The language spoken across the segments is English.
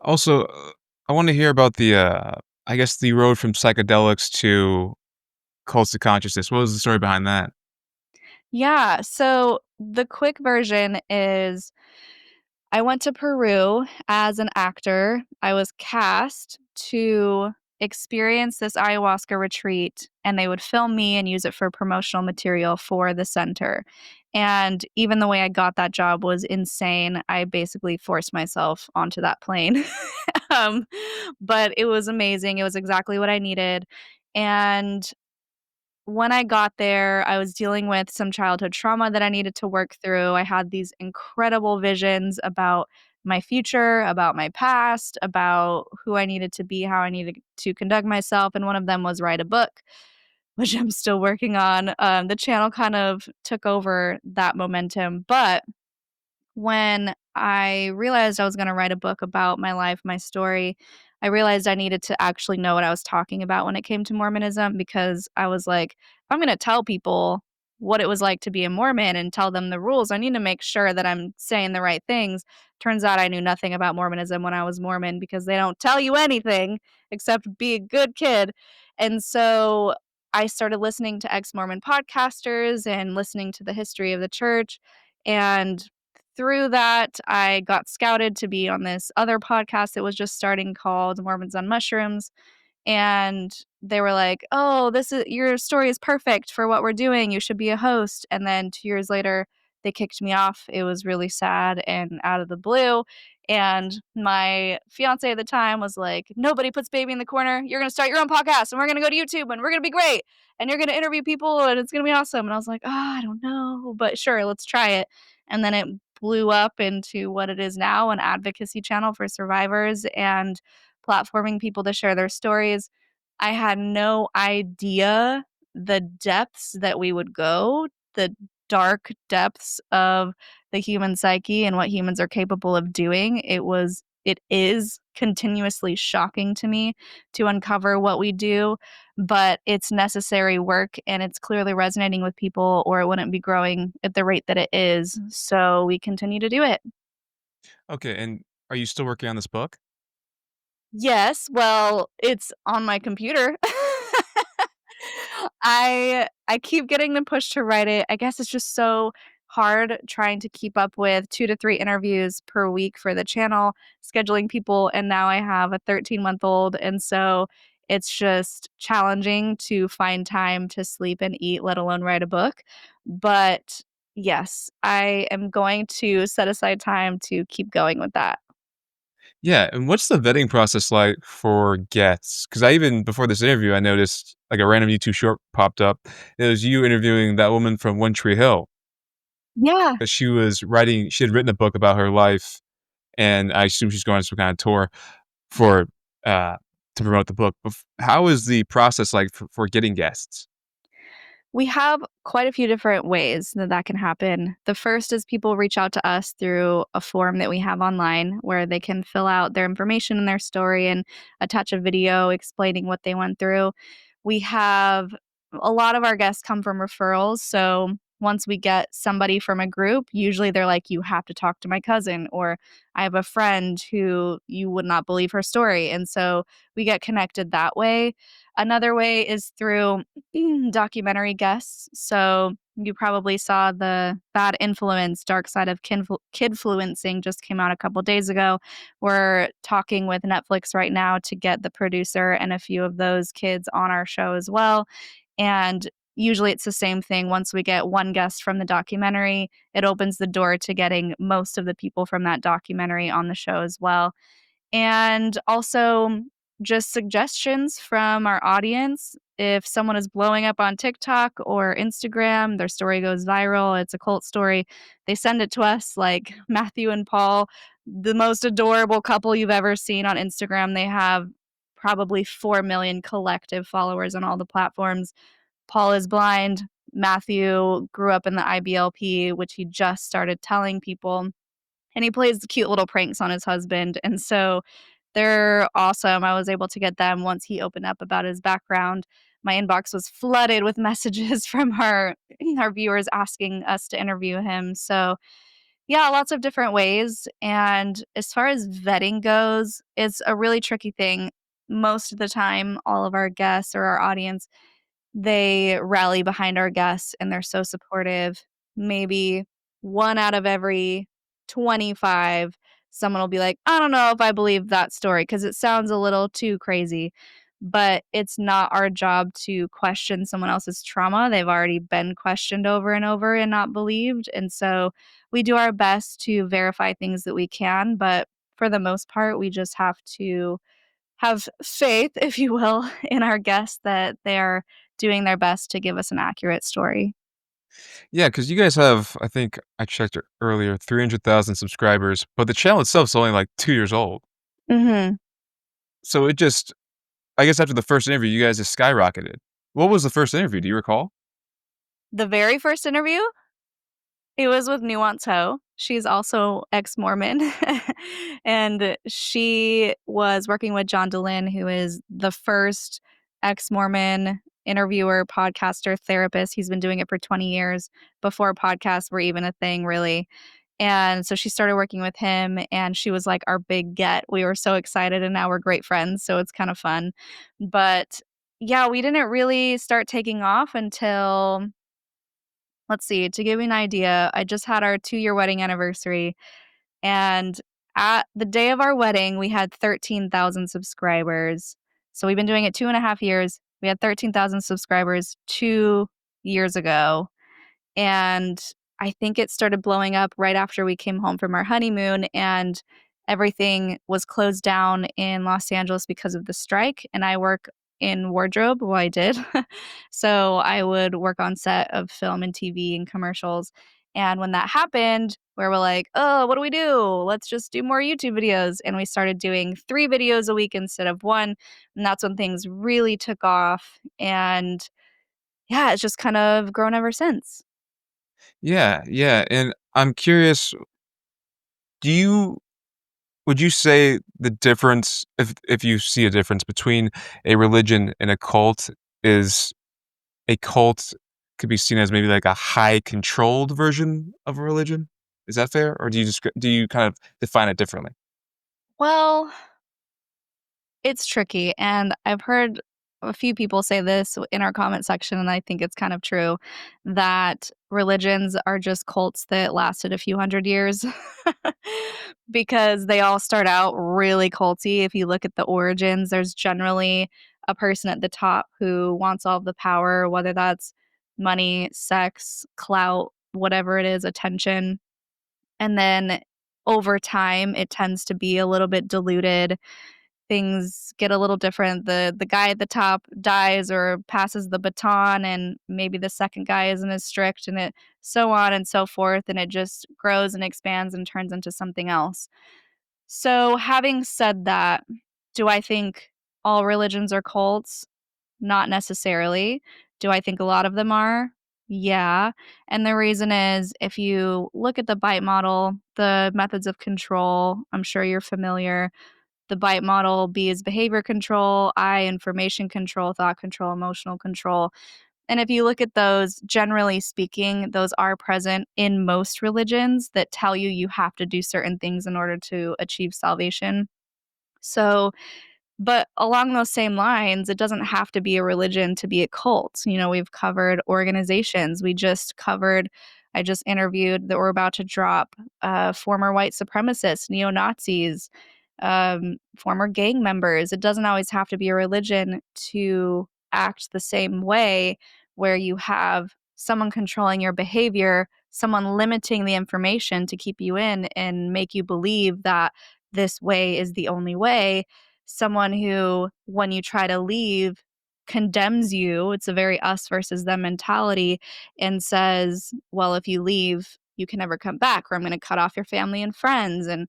Also, I want to hear about I guess the road from psychedelics to cults to consciousness. What was the story behind that? Yeah, so the quick version is I went to Peru as an actor. I was cast to experience this ayahuasca retreat, and they would film me and use it for promotional material for the center. And even the way I got that job was insane. I basically forced myself onto that plane. um, but it was amazing. It was exactly what I needed. And when I got there, I was dealing with some childhood trauma that I needed to work through. I had these incredible visions about my future, about my past, about who I needed to be, how I needed to conduct myself. And one of them was write a book, which I'm still working on. The channel kind of took over that momentum. But when I realized I was gonna write a book about my life, my story, I realized I needed to actually know what I was talking about when it came to Mormonism because I was like, "If I'm gonna tell people what it was like to be a Mormon and tell them the rules, I need to make sure that I'm saying the right things." Turns out I knew nothing about Mormonism when I was Mormon because they don't tell you anything except be a good kid. And so I started listening to ex-Mormon podcasters and listening to the history of the church, and through that, I got scouted to be on this other podcast that was just starting called Mormons on Mushrooms, and they were like, "Oh, this is your story is perfect for what we're doing. You should be a host." And then 2 years later, they kicked me off. It was really sad and out of the blue, and my fiancé at the time was like, "Nobody puts baby in the corner. You're gonna start your own podcast, and we're gonna go to YouTube, and we're gonna be great, and you're gonna interview people, and it's gonna be awesome." And I was like, "Oh, I don't know, but sure, let's try it." And then it blew up into what it is now, an advocacy channel for survivors and platforming people to share their stories. I had no idea the depths that we would go, the dark depths of the human psyche and what humans are capable of doing. It is continuously shocking to me to uncover what we do, but it's necessary work and it's clearly resonating with people or it wouldn't be growing at the rate that it is. So we continue to do it. Okay, and are you still working on this book? Yes, well, it's on my computer. I keep getting the push to write it. I guess it's just so hard trying to keep up with 2 to 3 interviews per week for the channel, scheduling people, and now I have a 13-month-old, and so it's just challenging to find time to sleep and eat, let alone write a book. But yes, I am going to set aside time to keep going with that. Yeah, and what's the vetting process like for guests? Because I even before this interview, I noticed like a random YouTube short popped up. It was you interviewing that woman from One Tree Hill. Yeah. 'Cause she had written a book about her life, and I assume she's going on some kind of tour for, uh, to promote the book. How is the process like for getting guests? We have quite a few different ways that that can happen. The first is people reach out to us through a form that we have online where they can fill out their information and their story and attach a video explaining what they went through. We have a lot of our guests come from referrals. So once we get somebody from a group, usually they're like, "You have to talk to my cousin," or "I have a friend who you would not believe her story." And so we get connected that way. Another way is through documentary guests. So you probably saw the Bad Influence, Dark Side of Kidfluencing just came out a couple days ago. We're talking with Netflix right now to get the producer and a few of those kids on our show as well. And usually it's the same thing. Once we get one guest from the documentary, it opens the door to getting most of the people from that documentary on the show as well. And also just suggestions from our audience. If someone is blowing up on TikTok or Instagram, their story goes viral, it's a cult story, they send it to us like Matthew and Paul, the most adorable couple you've ever seen on Instagram. They have probably 4 million collective followers on all the platforms. Paul is blind. Matthew grew up in the IBLP, which he just started telling people, and he plays cute little pranks on his husband, and so they're awesome. I was able to get them once he opened up about his background. My inbox was flooded with messages from our viewers asking us to interview him, so Yeah, lots of different ways, and as far as vetting goes, it's a really tricky thing. Most of the time, all of our guests or our audience, they rally behind our guests and they're so supportive. Maybe 1 out of every 25, someone will be like, "I don't know if I believe that story because it sounds a little too crazy." But it's not our job to question someone else's trauma. They've already been questioned over and over and not believed, and so we do our best to verify things that we can, but for the most part, we just have to have faith, if you will, in our guests that they are doing their best to give us an accurate story. Yeah, because you guys have, I think I checked it earlier, 300,000 subscribers, but the channel itself is only, like, 2 years old. Mhm. So it just I guess after the first interview, you guys just skyrocketed. What was the first interview? Do you recall? The very first interview, it was with Nuance Ho. She's also ex-Mormon, and she was working with John Dehlin, who is the first ex-Mormon interviewer, podcaster, therapist. He's been doing it for 20 years before podcasts were even a thing, really. And so she started working with him, and she was like our big get. We were so excited, and now we're great friends, so it's kind of fun. But yeah, we didn't really start taking off until, let's see, to give you an idea, I just had our 2-year wedding anniversary, and at the day of our wedding, we had 13,000 subscribers. So we've been doing it 2.5 years. We had 13,000 subscribers 2 years ago. And I think it started blowing up right after we came home from our honeymoon, and everything was closed down in Los Angeles because of the strike. And I work in wardrobe. Well, I did. So I would work on set of film and TV and commercials. And when that happened, where we're like, oh, what do we do? Let's just do more YouTube videos. And we started doing 3 videos a week instead of one. And that's when things really took off. And yeah, it's just kind of grown ever since. Yeah, yeah, and I'm curious, do you would you say the difference if you see a difference between a religion and a cult is a cult could be seen as maybe like a high controlled version of a religion? Is that fair? Or do you kind of define it differently? Well, it's tricky, and I've heard a few people say this in our comment section, and I think it's kind of true, that religions are just cults that lasted a few hundred years because they all start out really culty. If you look at the origins, there's generally a person at the top who wants all of the power, whether that's money, sex, clout, whatever it is, attention. And then over time, it tends to be a little bit diluted. Things get a little different. The guy at the top dies or passes the baton, and maybe the second guy isn't as strict, and it so on and so forth, and it just grows and expands and turns into something else. So, having said that, do I think all religions are cults? Not necessarily. Do I think a lot of them are? Yeah. And the reason is if you look at the bite model, the methods of control, I'm sure you're familiar. The bite model, B is behavior control, I information control, thought control, emotional control. And if you look at those, generally speaking, those are present in most religions that tell you you have to do certain things in order to achieve salvation. So, but along those same lines, it doesn't have to be a religion to be a cult. You know, we've covered organizations. I just interviewed that we're about to drop former white supremacists, neo Nazis, former gang members. It doesn't always have to be a religion to act the same way, where you have someone controlling your behavior, someone limiting the information to keep you in and make you believe that this way is the only way. Someone who, when you try to leave, condemns you. It's a very us versus them mentality, and says, well, if you leave, you can never come back, or I'm going to cut off your family and friends. And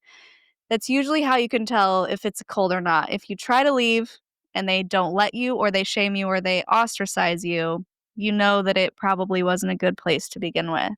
that's usually how you can tell if it's a cult or not. If you try to leave and they don't let you, or they shame you, or they ostracize you, you know that it probably wasn't a good place to begin with.